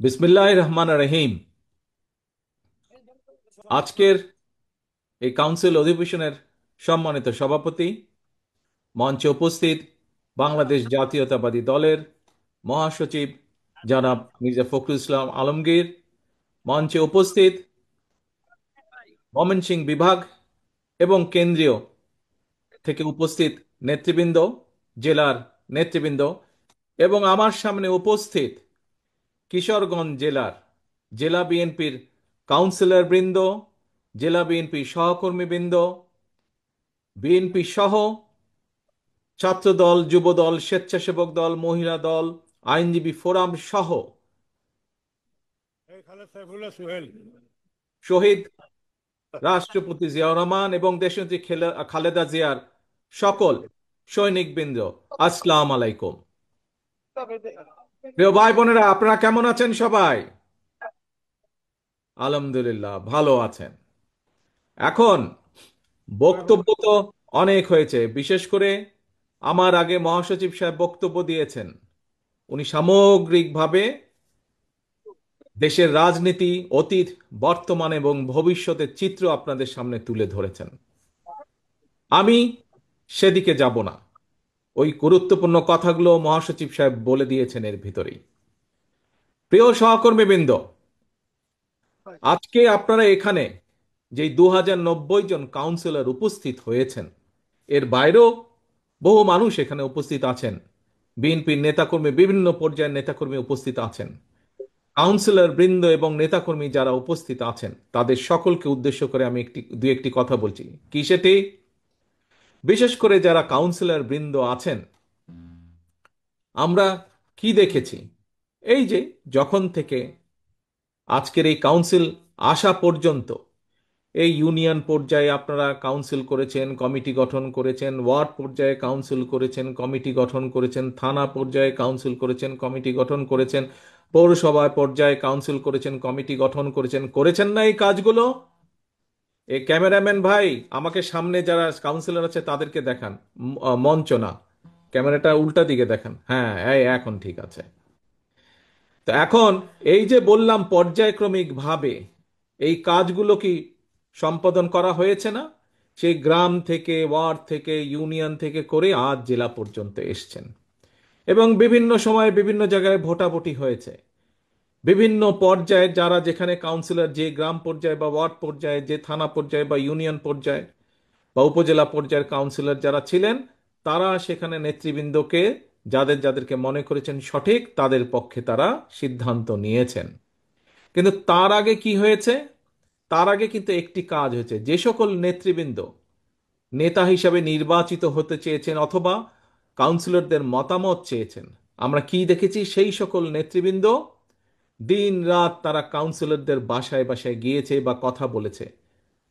বিসমিল্লাহির রহমানির রহিম। আজকের এই কাউন্সিল অধিবেশনের সম্মানিত সভাপতি, মঞ্চে উপস্থিত বাংলাদেশ জাতীয়তাবাদী দলের মহাসচিব জনাব মির্জা ফখরুল ইসলাম আলমগীর, মঞ্চে উপস্থিত ময়মনসিংহ বিভাগ এবং কেন্দ্রীয় থেকে উপস্থিত নেতৃবৃন্দ, জেলার নেতৃবৃন্দ এবং আমার সামনে উপস্থিত কিশোরগঞ্জ জেলার জেলা বিএনপির কাউন্সিলর বৃন্দ, জেলা বিএনপি সহকর্মীবৃন্দ, বিএনপি সহ ছাত্রদল, যুবদল, স্বেচ্ছাসেবক দল, মহিলা দল, আইনজীবী ফোরাম সহ শহীদ রাষ্ট্রপতি জিয়াউর রহমান এবং দেশনেত্রী খালেদা জিয়ার সকল সৈনিকবৃন্দ, আসসালাম আলাইকুম। প্রিয় ভাই বোনেরা, আপনারা কেমন আছেন সবাই? আলহামদুলিল্লাহ ভালো আছেন। এখন বক্তব্য তো অনেক হয়েছে, বিশেষ করে আমার আগে মহাসচিব সাহেব বক্তব্য দিয়েছেন। উনি সামগ্রিকভাবে দেশের রাজনীতি, অতীত, বর্তমান এবং ভবিষ্যতের চিত্র আপনাদের সামনে তুলে ধরেছেন। আমি সেদিকে যাব না, ওই গুরুত্বপূর্ণ কথাগুলো মহাসচিব সাহেব বলে দিয়েছেন এর ভিতরেই। প্রিয় সহকর্মীবৃন্দ, আজকে আপনারা এখানে যে 2090 জন কাউন্সিলর উপস্থিত হয়েছেন, এর বাইরেও বহু মানুষ এখানে উপস্থিত আছেন। বিএনপির নেতাকর্মী, বিভিন্ন পর্যায়ের নেতাকর্মী উপস্থিত আছেন। কাউন্সিলর বৃন্দ এবং নেতাকর্মী যারা উপস্থিত আছেন, তাদের সকলকে উদ্দেশ্য করে আমি দুই একটি কথা বলছি। কি সেটি? বিশেষ করে যারা কাউন্সিলর বৃন্দ আছেন, আমরা কি দেখেছি? এই যে যখন থেকে আজকের এই কাউন্সিল আসা পর্যন্ত, এই ইউনিয়ন পর্যায়ে আপনারা কাউন্সিল করেছেন, কমিটি গঠন করেছেন, ওয়ার্ড পর্যায়ে কাউন্সিল করেছেন, কমিটি গঠন করেছেন, থানা পর্যায়ে কাউন্সিল করেছেন, কমিটি গঠন করেছেন, পৌরসভা পর্যায়ে কাউন্সিল করেছেন, কমিটি গঠন করেছেন। করেছেন না এই কাজগুলো? এই ক্যামেরাম্যান ভাই, আমাকে সামনে যারা কাউন্সিলর আছে তাদেরকে দেখান। মঞ্চ না, ক্যামেরাটা উল্টা দিকে দেখান। হ্যাঁ, এই এখন ঠিক আছে। তো এখন এই যে বললাম, পর্যায়ক্রমিক ভাবে এই কাজগুলো কি সম্পাদন করা হয়েছে না? সেই গ্রাম থেকে, ওয়ার্ড থেকে, ইউনিয়ন থেকে করে আজ জেলা পর্যন্ত এসছেন এবং বিভিন্ন সময়ে বিভিন্ন জায়গায় ভোটাভুটি হয়েছে। বিভিন্ন পর্যায়ে যারা যেখানে কাউন্সিলর, যে গ্রাম পর্যায়ে বা ওয়ার্ড পর্যায়ে, যে থানা পর্যায়ে বা ইউনিয়ন পর্যায়ে বা উপজেলা পর্যায়ের কাউন্সিলর যারা ছিলেন, তারা সেখানে নেতৃবৃন্দকে, যাদের যাদেরকে মনে করেছেন সঠিক, তাদের পক্ষে তারা সিদ্ধান্ত নিয়েছেন। কিন্তু তার আগে কি হয়েছে? তার আগে কিন্তু একটি কাজ হয়েছে। যে সকল নেতৃবৃন্দ নেতা হিসাবে নির্বাচিত হতে চেয়েছেন অথবা কাউন্সিলরদের মতামত চেয়েছেন, আমরা কি দেখেছি? সেই সকল নেতৃবৃন্দ দিন রাত তারা কাউন্সিলরদের বাসায় বাসায় গিয়েছে বা কথা বলেছে,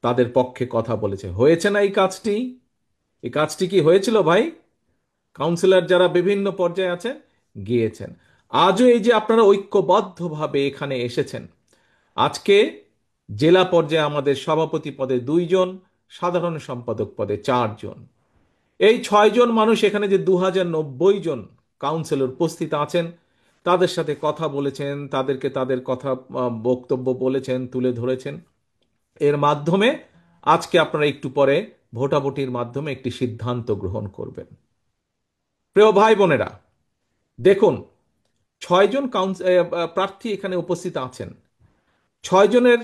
তাদের পক্ষে কথা বলেছে। হয়েছে না এই কাজটি? এই কাজটি কি হয়েছিল ভাই? কাউন্সিলর যারা বিভিন্ন পর্যায়ে আছেন, গিয়েছেন। আজও এই যে আপনারা ঐক্যবদ্ধভাবে এখানে এসেছেন, আজকে জেলা পর্যায়ে আমাদের সভাপতি পদে 2 জন, সাধারণ সম্পাদক পদে 4 জন, এই 6 জন মানুষ এখানে যে 2090 জন কাউন্সিলর উপস্থিত আছেন, তাদের সাথে কথা বলেছেন, তাদেরকে তাদের কথা, বক্তব্য বলেছেন, তুলে ধরেছেন। এর মাধ্যমে আজকে আপনারা একটু পরে ভোটাভুটির মাধ্যমে একটি সিদ্ধান্ত গ্রহণ করবেন। প্রিয় ভাই বোনেরা, দেখুন, 6 জন প্রার্থী এখানে উপস্থিত আছেন। 6 জনের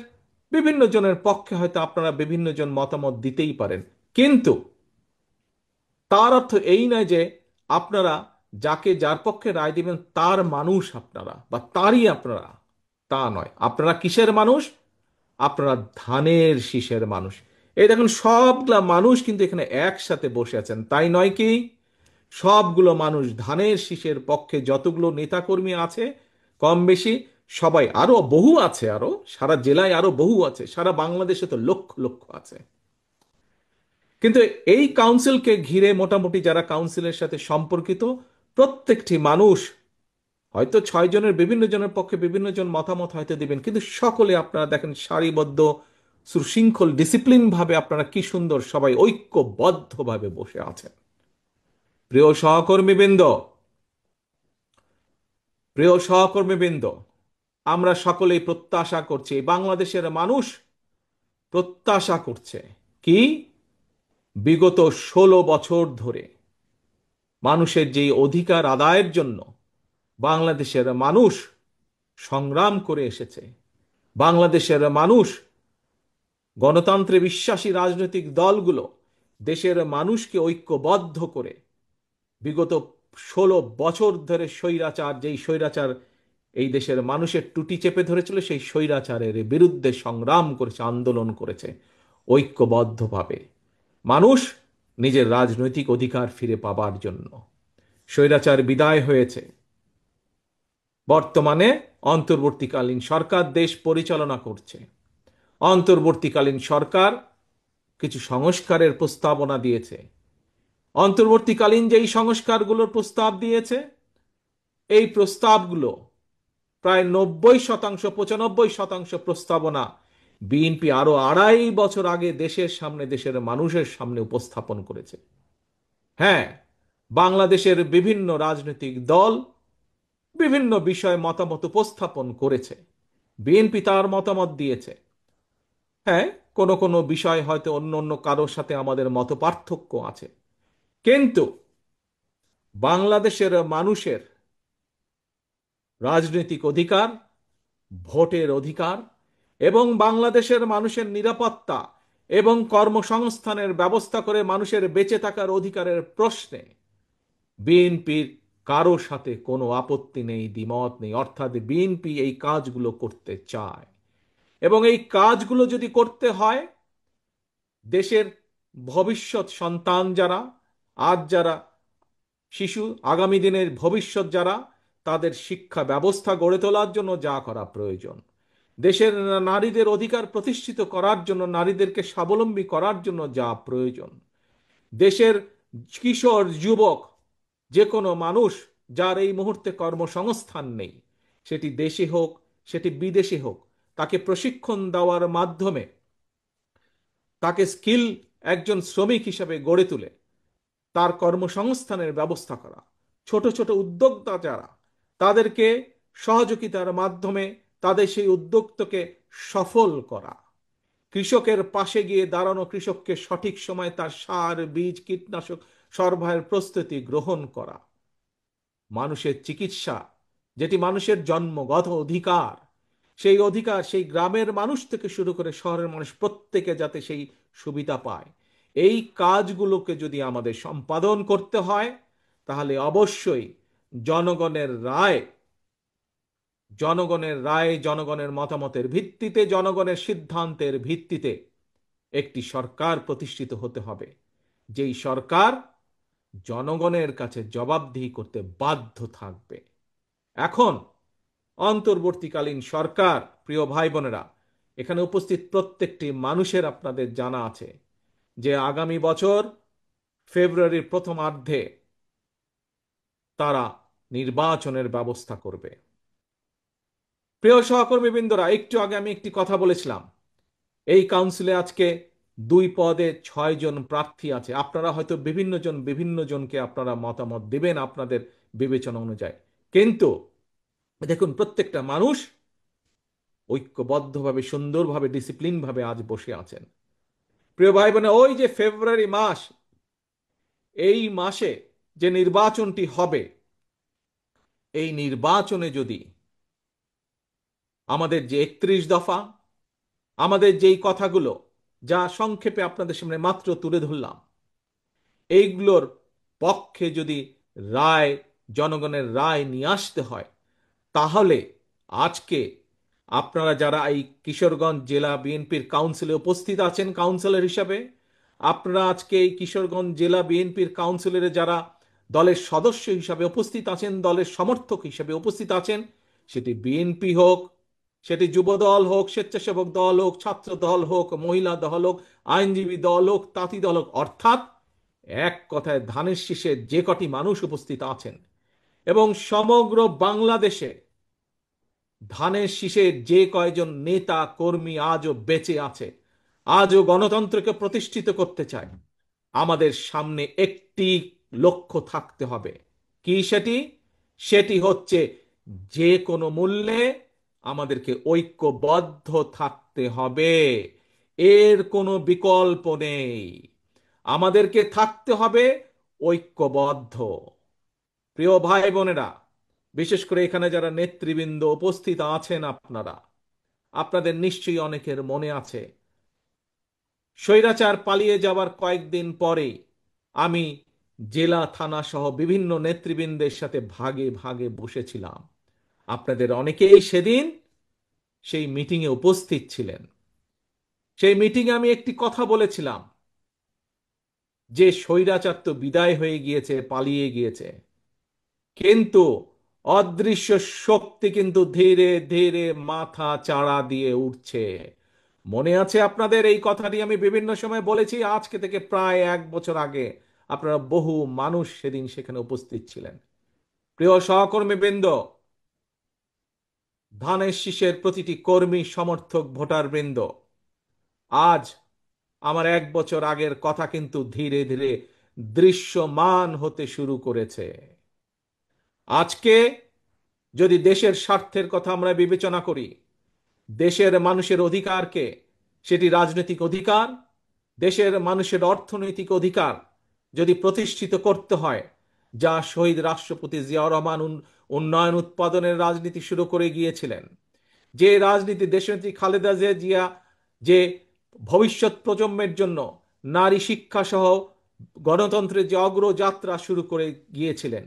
বিভিন্ন জনের পক্ষে হয়তো আপনারা বিভিন্ন জন মতামত দিতেই পারেন, কিন্তু তার অর্থ এই নয় যে আপনারা যাকে, যার পক্ষে রায় দিবেন তার মানুষ আপনারা বা তারই আপনারা, তা নয়। আপনারা কিসের মানুষ? আপনারা ধানের শীষের মানুষ। এই দেখুন, সবগুলা মানুষ কিন্তু এখানে একসাথে বসে আছেন, তাই নয় কি? সবগুলো মানুষ ধানের শীষের পক্ষে, যতগুলো নেতাকর্মী আছে কম বেশি সবাই, আরো বহু আছে, আরো সারা জেলায় আরো বহু আছে, সারা বাংলাদেশে তো লক্ষ লক্ষ আছে। কিন্তু এই কাউন্সিলকে ঘিরে মোটামুটি যারা কাউন্সিলের সাথে সম্পর্কিত, প্রত্যেকটি মানুষ হয়তো 6 জনের বিভিন্ন জনের পক্ষে বিভিন্ন জন মতামত হয়তো দিবেন, কিন্তু সকলে আপনারা দেখেন সারিবদ্ধ, সুশৃঙ্খল, ডিসিপ্লিন ভাবে আপনারা কি সুন্দর সবাই ঐক্যবদ্ধভাবে বসে আছেন। প্রিয় সহকর্মীবৃন্দ, প্রিয় সহকর্মীবৃন্দ, আমরা সকলেই প্রত্যাশা করছি, বাংলাদেশের মানুষ প্রত্যাশা করছে কি, বিগত 16 বছর ধরে মানুষের যেই অধিকার আদায়ের জন্য বাংলাদেশের মানুষ সংগ্রাম করে এসেছে, বাংলাদেশের মানুষ, গণতন্ত্রে বিশ্বাসী রাজনৈতিক দলগুলো দেশের মানুষকে ঐক্যবদ্ধ করে বিগত 16 বছর ধরে স্বৈরাচার, যেই স্বৈরাচার এই দেশের মানুষের টুটি চেপে ধরেছিল, সেই স্বৈরাচারের বিরুদ্ধে সংগ্রাম করেছে, আন্দোলন করেছে ঐক্যবদ্ধভাবে, মানুষ নিজের রাজনৈতিক অধিকার ফিরে পাবার জন্য। স্বৈরাচার বিদায় হয়েছে, বর্তমানে অন্তর্বর্তীকালীন সরকার দেশ পরিচালনা করছে। অন্তর্বর্তীকালীন সরকার কিছু সংস্কারের প্রস্তাবনা দিয়েছে। অন্তর্বর্তীকালীন যেই সংস্কারগুলোর প্রস্তাব দিয়েছে, এই প্রস্তাবগুলো প্রায় 90%, 95% প্রস্তাবনা বিএনপি আরো 2.5 বছর আগে দেশের সামনে, দেশের মানুষের সামনে উপস্থাপন করেছে। হ্যাঁ, বাংলাদেশের বিভিন্ন রাজনৈতিক দল বিভিন্ন বিষয়ে মতামত উপস্থাপন করেছে, বিএনপি তার মতামত দিয়েছে। হ্যাঁ, কোনো কোনো বিষয় হয়তো অন্য অন্য কারোর সাথে আমাদের মত পার্থক্য আছে, কিন্তু বাংলাদেশের মানুষের রাজনৈতিক অধিকার, ভোটের অধিকার এবং বাংলাদেশের মানুষের নিরাপত্তা এবং কর্মসংস্থানের ব্যবস্থা করে মানুষের বেঁচে থাকার অধিকারের প্রশ্নে বিএনপির কারো সাথে কোনো আপত্তি নেই, দ্বিমত নেই। অর্থাৎ বিএনপি এই কাজগুলো করতে চায়, এবং এই কাজগুলো যদি করতে হয়, দেশের ভবিষ্যৎ সন্তান যারা, আজ যারা শিশু, আগামী দিনের ভবিষ্যৎ যারা, তাদের শিক্ষা ব্যবস্থা গড়ে তোলার জন্য যা করা প্রয়োজন, দেশের নারীদের অধিকার প্রতিষ্ঠিত করার জন্য, নারীদেরকে স্বাবলম্বী করার জন্য যা প্রয়োজন, দেশের কিশোর যুবক, যে কোনো মানুষ যার এই মুহূর্তে কর্মসংস্থান নেই, সেটি দেশে হোক সেটি বিদেশে হোক, তাকে প্রশিক্ষণ দেওয়ার মাধ্যমে তাকে স্কিল একজন শ্রমিক হিসেবে গড়ে তুলে তার কর্মসংস্থানের ব্যবস্থা করা, ছোট ছোট উদ্যোক্তা যারা, তাদেরকে সহযোগিতার মাধ্যমে তাদের সেই উদ্যোক্তাকে সফল করা, কৃষকের পাশে গিয়ে দাঁড়ানো, কৃষককে সঠিক সময় তার সার, বীজ, কীটনাশক সরবরাহের প্রস্তুতি গ্রহণ করা, মানুষের চিকিৎসা, যেটি মানুষের জন্মগত অধিকার, সেই অধিকার সেই গ্রামের মানুষ থেকে শুরু করে শহরের মানুষ প্রত্যেকে যাতে সেই সুবিধা পায়, এই কাজগুলোকে যদি আমাদের সম্পাদন করতে হয়, তাহলে অবশ্যই জনগণের রায়, জনগণের রায়, জনগণের মতামতের ভিত্তিতে, জনগণের সিদ্ধান্তের ভিত্তিতে একটি সরকার প্রতিষ্ঠিত হতে হবে, যেই সরকার জনগণের কাছে জবাবদিহি করতে বাধ্য থাকবে। এখন অন্তর্বর্তীকালীন সরকার, প্রিয় ভাই বোনেরা, এখানে উপস্থিত প্রত্যেকটি মানুষের আপনাদের জানা আছে যে আগামী বছর ফেব্রুয়ারির প্রথমার্ধে তারা নির্বাচনের ব্যবস্থা করবে। প্রিয় সহকর্মীবৃন্দরা, একটু আগে আমি একটি কথা বলেছিলাম, এই কাউন্সিলে আজকে 2 পদে 6 জন প্রার্থী আছে। আপনারা হয়তো বিভিন্ন জনকে আপনারা মতামত দিবেন আপনাদের বিবেচনা অনুযায়ী, কিন্তু দেখুন প্রত্যেকটা মানুষ ঐক্যবদ্ধভাবে, সুন্দরভাবে, ডিসিপ্লিনভাবে আজ বসে আছেন। প্রিয় ভাই বোনে, ওই যে ফেব্রুয়ারি মাস, এই মাসে যে নির্বাচনটি হবে, এই নির্বাচনে যদি আমাদের যে 31 দফা, আমাদের যেই কথাগুলো যা সংক্ষেপে আপনাদের সামনে মাত্র তুলে ধরলাম, এইগুলোর পক্ষে যদি রায়, জনগণের রায় নিয়ে আসতে হয়, তাহলে আজকে আপনারা যারা এই কিশোরগঞ্জ জেলা বিএনপির কাউন্সিলে উপস্থিত আছেন কাউন্সিলর হিসাবে, আপনারা আজকে এই কিশোরগঞ্জ জেলা বিএনপির কাউন্সিলরে যারা দলের সদস্য হিসাবে উপস্থিত আছেন, দলের সমর্থক হিসাবে উপস্থিত আছেন, সেটি বিএনপি হোক, সেটি যুব দল হোক, স্বেচ্ছাসেবক দল হোক, ছাত্র দল হোক, মহিলা দল হোক, আইনজীবী দল হোক, তাঁতি দল হোক, অর্থাৎ এক কথায় ধানের শীষে যে কটি মানুষ উপস্থিত আছেন, এবং সমগ্র বাংলাদেশে ধানের শীষের যে কয়জন নেতা কর্মী আজও বেঁচে আছে, আজও গণতন্ত্রকে প্রতিষ্ঠিত করতে চায়, আমাদের সামনে একটি লক্ষ্য থাকতে হবে। কি সেটি? সেটি হচ্ছে যে কোনো মূল্যে আমাদেরকে ঐক্যবদ্ধ থাকতে হবে। এর কোনো বিকল্প নেই। আমাদেরকে থাকতে হবে ঐক্যবদ্ধ। প্রিয় ভাই বোনেরা, বিশেষ করে এখানে যারা নেতৃবৃন্দ উপস্থিত আছেন, আপনাদের নিশ্চয়ই অনেকের মনে আছে স্বৈরাচার পালিয়ে যাওয়ার কয়েকদিন পরে আমি জেলা থানা সহ বিভিন্ন নেতৃবৃন্দের সাথে ভাগে ভাগে বসেছিলাম। আপনাদের অনেকেই সেদিন সেই মিটিংয়ে উপস্থিত ছিলেন। সেই মিটিংয়ে আমি একটি কথা বলেছিলাম যে স্বৈরাচার তো বিদায় হয়ে গিয়েছে, পালিয়ে গিয়েছে, কিন্তু অদৃশ্য শক্তি কিন্তু ধীরে ধীরে মাথা চাড়া দিয়ে উঠছে। মনে আছে আপনাদের? এই কথাটি আমি বিভিন্ন সময় বলেছি, আজকে থেকে প্রায় 1 বছর আগে। আপনারা বহু মানুষ সেদিন সেখানে উপস্থিত ছিলেন। প্রিয় সহকর্মীবৃন্দ, ধানের শীষের প্রতিটি কর্মী, সমর্থক, ভোটার বৃন্দ, আজ আমার 1 বছর আগের কথা কিন্তু ধীরে ধীরে দৃশ্যমান হতে শুরু করেছে। আজকে যদি দেশের স্বার্থের কথা আমরা বিবেচনা করি, দেশের মানুষের অধিকারকে, সেটি রাজনৈতিক অধিকার, দেশের মানুষের অর্থনৈতিক অধিকার যদি প্রতিষ্ঠিত করতে হয়, যা শহীদ রাষ্ট্রপতি জিয়াউর রহমান উন্নয়ন উৎপাদনের রাজনীতি শুরু করে গিয়েছিলেন, যে রাজনীতি দেশনেত্রী খালেদা জিয়া যে ভবিষ্যৎ প্রজন্মের জন্য নারী শিক্ষা সহ গণতন্ত্রের যে অগ্রযাত্রা শুরু করে গিয়েছিলেন,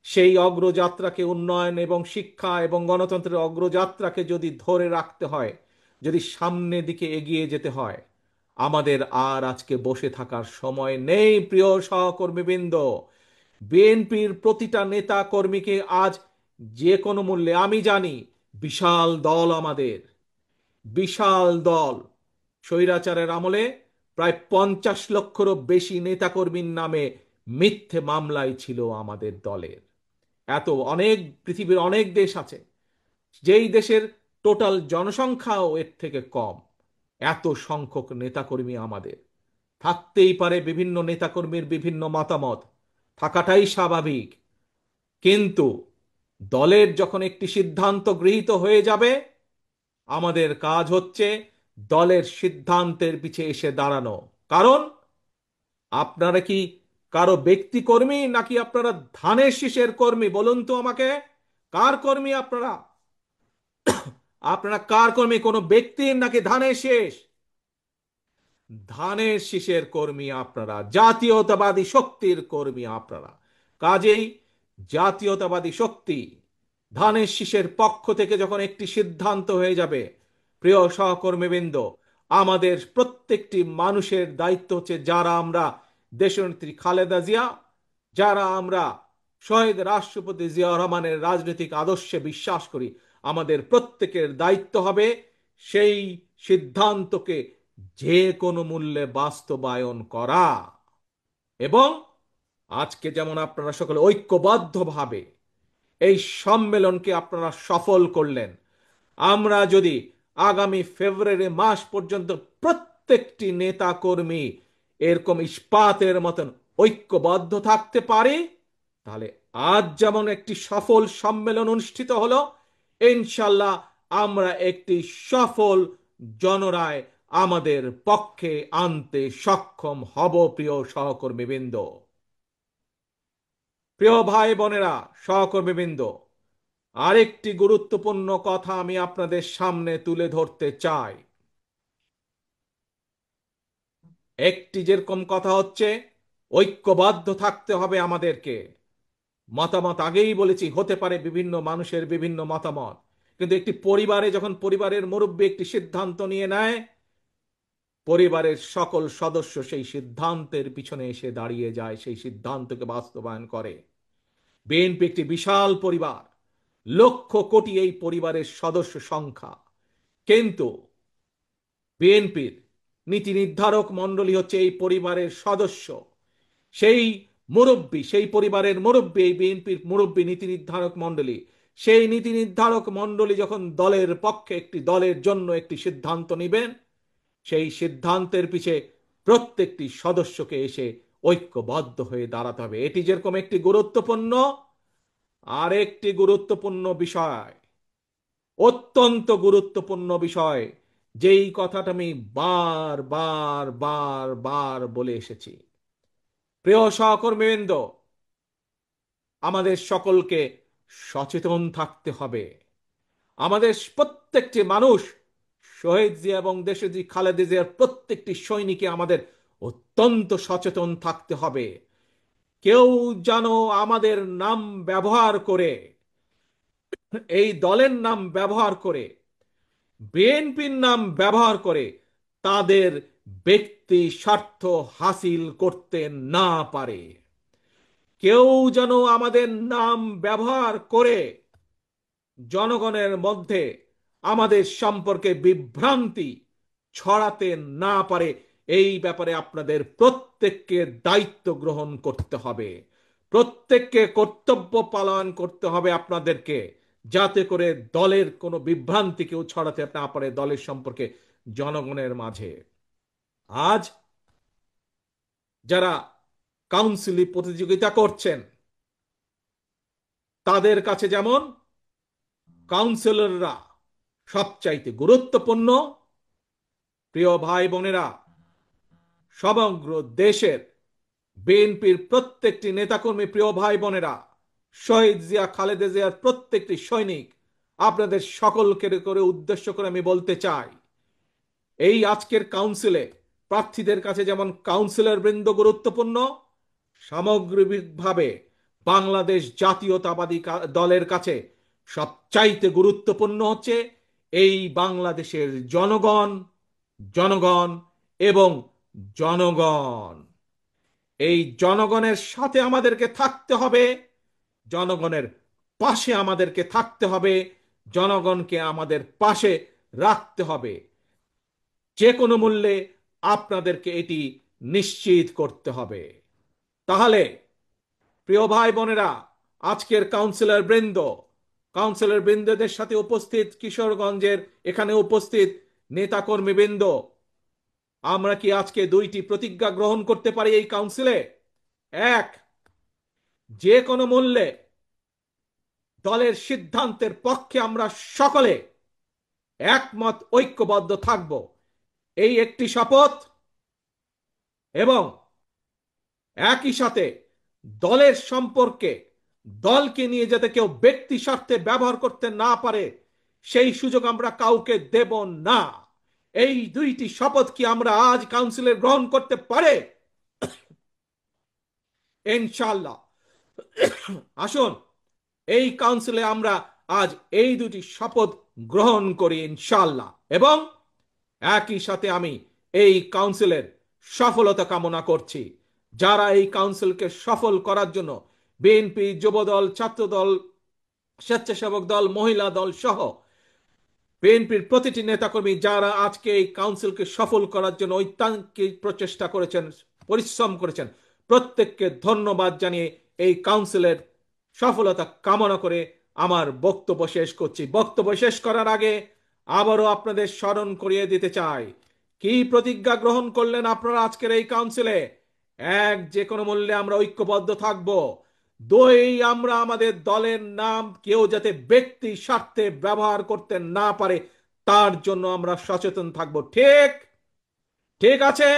সেই অগ্রযাত্রাকে, উন্নয়ন এবং শিক্ষা এবং গণতন্ত্রের অগ্রযাত্রাকে যদি ধরে রাখতে হয়, যদি সামনের দিকে এগিয়ে যেতে হয়, আমাদের আর আজকে বসে থাকার সময় নেই। প্রিয় সহকর্মীবৃন্দ, বিএনপির প্রতিটা নেতা কর্মীকে আজ যে কোনো মূল্যে, আমি জানি বিশাল দল, আমাদের বিশাল দল, স্বৈরাচারের আমলে প্রায় 50 লক্ষেরও বেশি নেতাকর্মীর নামে মিথ্যে মামলায় ছিল আমাদের দলের। এত অনেক, পৃথিবীর অনেক দেশ আছে যেই দেশের টোটাল জনসংখ্যাও এর থেকে কম, এত সংখ্যক নেতাকর্মী আমাদের। থাকতেই পারে বিভিন্ন নেতাকর্মীর বিভিন্ন মতামত, থাকাটাই স্বাভাবিক, কিন্তু দলের যখন একটি সিদ্ধান্ত গৃহীত হয়ে যাবে, আমাদের কাজ হচ্ছে দলের সিদ্ধান্তের পিছে এসে দাঁড়ানো। কারণ আপনারা কি কারো ব্যক্তি কর্মী, নাকি আপনারা ধানের শীষের কর্মী? বলুন তো আমাকে, কার কর্মী আপনারা? আপনারা কার কর্মী, কোনো ব্যক্তির নাকি ধানের শীষ? ধানের শীষের কর্মী আপনারা, জাতীয়তাবাদী শক্তির কর্মী আপনারা। কাজেই জাতীয়তাবাদী শক্তি, ধানের শীষের পক্ষ থেকে যখন একটি সিদ্ধান্ত হয়ে যাবে, প্রিয় সহকর্মীবৃন্দ, আমাদের প্রত্যেকটি মানুষের দায়িত্ব হচ্ছে, যারা আমরা দেশনেত্রী খালেদা জিয়া, যারা আমরা শহীদ রাষ্ট্রপতি জিয়াউর রহমানের রাজনৈতিক আদর্শে বিশ্বাস করি, আমাদের প্রত্যেকের দায়িত্ব হবে সেই সিদ্ধান্তকে যে কোনো মূল্যে বাস্তবায়ন করা। এবং আজকে যেমন আপনারা সকলে ঐক্যবদ্ধভাবে এই সম্মেলনকে আপনারা সফল করলেন, আমরা যদি আগামী ফেব্রুয়ারি মাস পর্যন্ত প্রত্যেকটি নেতা কর্মী এরকম ইস্পাতের মতন ঐক্যবদ্ধ থাকতে পারি, তাহলে আজ যেমন একটি সফল সম্মেলন অনুষ্ঠিত হলো, ইনশাল্লাহ আমরা একটি সফল জনরায় আমাদের পক্ষে আনতে সক্ষম হব। প্রিয় সহকর্মীবৃন্দ, প্রিয় ভাই বোনেরা, সহকর্মীবৃন্দ, আরেকটি গুরুত্বপূর্ণ কথা আমি আপনাদের সামনে তুলে ধরতে চাই। একটি যেরকম কথা হচ্ছে ঐক্যবদ্ধ থাকতে হবে আমাদেরকে। মতামত আগেই বলেছি, হতে পারে বিভিন্ন মানুষের বিভিন্ন মতামত, কিন্তু একটি পরিবারে যখন পরিবারের মুরব্বী একটি সিদ্ধান্ত নিয়ে নেয়, পরিবারের সকল সদস্য সেই সিদ্ধান্তের পিছনে এসে দাঁড়িয়ে যায়, সেই সিদ্ধান্তকে বাস্তবায়ন করে। বিএনপি একটি বিশাল পরিবার, লক্ষ কোটি এই পরিবারের সদস্য সংখ্যা, কিন্তু বিএনপির নীতি নির্ধারক মণ্ডলী হচ্ছে এই পরিবারের সদস্য। সেই মুরব্বী, সেই পরিবারের মুরব্বী, এই বিএনপির মুরব্বী নীতি নির্ধারক মণ্ডলী, সেই নীতি নির্ধারক মণ্ডলী যখন দলের পক্ষে, একটি দলের জন্য একটি সিদ্ধান্ত নেবেন, সেই সিদ্ধান্তের পিছে প্রত্যেকটি সদস্যকে এসে ঐক্যবদ্ধ হয়ে দাঁড়াতে হবে। এটি যেরকম একটি গুরুত্বপূর্ণ, আরেকটি গুরুত্বপূর্ণ বিষয়, অত্যন্ত গুরুত্বপূর্ণ বিষয়, যেই কথাটা আমি বার বার বার বার বলে এসেছি। প্রিয় সহকর্মীবৃন্দ, আমাদের সকলকে সচেতন থাকতে হবে। আমাদের প্রত্যেকটি মানুষ, শহীদ জিয়া এবং দেশজি খালেদা জিয়ার প্রত্যেকটি সৈনিকে আমাদের অত্যন্ত সচেতন থাকতে হবে। কেউ যেন আমাদের নাম ব্যবহার করে, এই দলের নাম ব্যবহার করে, বিএনপির নাম ব্যবহার করে তাদের ব্যক্তি স্বার্থ হাসিল করতে না পারে। কেউ যেন আমাদের নাম ব্যবহার করে জনগণের মধ্যে আমাদের সম্পর্কে বিভ্রান্তি ছড়াতে না পারে। এই ব্যাপারে আপনাদের প্রত্যেককে দায়িত্ব গ্রহণ করতে হবে, প্রত্যেককে কর্তব্য পালন করতে হবে আপনাদেরকে, যাতে করে দলের কোনো বিভ্রান্তি কেউ ছড়াতে না পারে দলের সম্পর্কে জনগণের মাঝে। আজ যারা কাউন্সিলে প্রতিযোগিতা করছেন, তাদের কাছে যেমন কাউন্সিলররা সবচাইতে গুরুত্বপূর্ণ, প্রিয় ভাই বোনেরা, সমগ্র দেশের বিএনপির প্রত্যেকটি নেতাকর্মী, প্রিয় ভাই বোনেরা, শহীদ জিয়া খালেদা জিয়ার প্রত্যেকটি সৈনিক, আপনাদের সকলকে করে উদ্দেশ্য করে আমি বলতে চাই, এই আজকের কাউন্সিলে প্রার্থীদের কাছে যেমন কাউন্সিলর বৃন্দ গুরুত্বপূর্ণ, সামগ্রিকভাবে বাংলাদেশ জাতীয়তাবাদী দলের কাছে সবচাইতে গুরুত্বপূর্ণ হচ্ছে এই বাংলাদেশের জনগণ, জনগণ এবং জনগণ। এই জনগণের সাথে আমাদেরকে থাকতে হবে, জনগণের পাশে আমাদেরকে থাকতে হবে, জনগণকে আমাদের পাশে রাখতে হবে। যে কোনো মূল্যে আপনাদেরকে এটি নিশ্চিত করতে হবে। তাহলে প্রিয় ভাই বোনেরা, আজকের কাউন্সিলর বৃন্দদের সাথে উপস্থিত কিশোরগঞ্জের এখানে উপস্থিত নেতাকর্মী বৃন্দ, আমরা কি আজকে দুইটি প্রতিজ্ঞা গ্রহণ করতে পারি এই কাউন্সিলে? এক, যে কোনো মূল্যে দলের সিদ্ধান্তের পক্ষে আমরা সকলে একমত ঐক্যবদ্ধ থাকব, এই একটি শপথ। এবং একই সাথে দলের সম্পর্কে, দলকে নিয়ে যাতে কেউ ব্যক্তি স্বার্থে ব্যবহার করতে না পারে সেই সুযোগ আমরা কাউকে দেব না। এই দুইটি শপথ কি আমরা আজ কাউন্সিলে গ্রহণ করতে পারে? ইনশাআল্লাহ। আসুন এই কাউন্সিলে আমরা আজ এই দুটি শপথ গ্রহণ করি ইনশাআল্লাহ। এবং একই সাথে আমি এই কাউন্সিলের সফলতা কামনা করছি। যারা এই কাউন্সিলকে সফল করার জন্য বিএনপি, যুবদল, ছাত্রদল, স্বেচ্ছাসেবক দল, মহিলা দল সহ বিএনপির প্রতিটি নেতাকর্মী যারা আজকে এই কাউন্সিলকে সফল করার জন্য ঐকান্তিক প্রচেষ্টা করেছেন, পরিশ্রম করেছেন, প্রত্যেককে ধন্যবাদ জানিয়ে এই কাউন্সিলের সফলতা কামনা করে আমার বক্তব্য শেষ করছি। বক্তব্য শেষ করার আগে আবারও আপনাদের স্মরণ করিয়ে দিতে চাই, কি প্রতিজ্ঞা গ্রহণ করলেন আপনারা আজকের এই কাউন্সিলে? এক, যে কোনো মূল্যে আমরা ঐক্যবদ্ধ থাকব। দুই, আমরা আমাদের দলের নাম কেউ যাতে ব্যক্তি স্বার্থে ব্যবহার করতে না পারে তার জন্য আমরা সচেতন থাকব। ঠিক ঠিক আছে?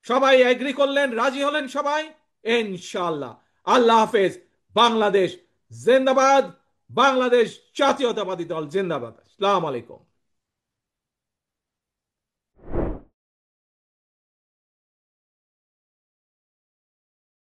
সবাই এগ্রি করলেন, রাজি হলেন সবাই? ইনশাআল্লাহ। আল্লাহ হাফেজ। বাংলাদেশ জিন্দাবাদ। বাংলাদেশ জাতীয়তাবাদী দল জিন্দাবাদ। আসসালামু আলাইকুম।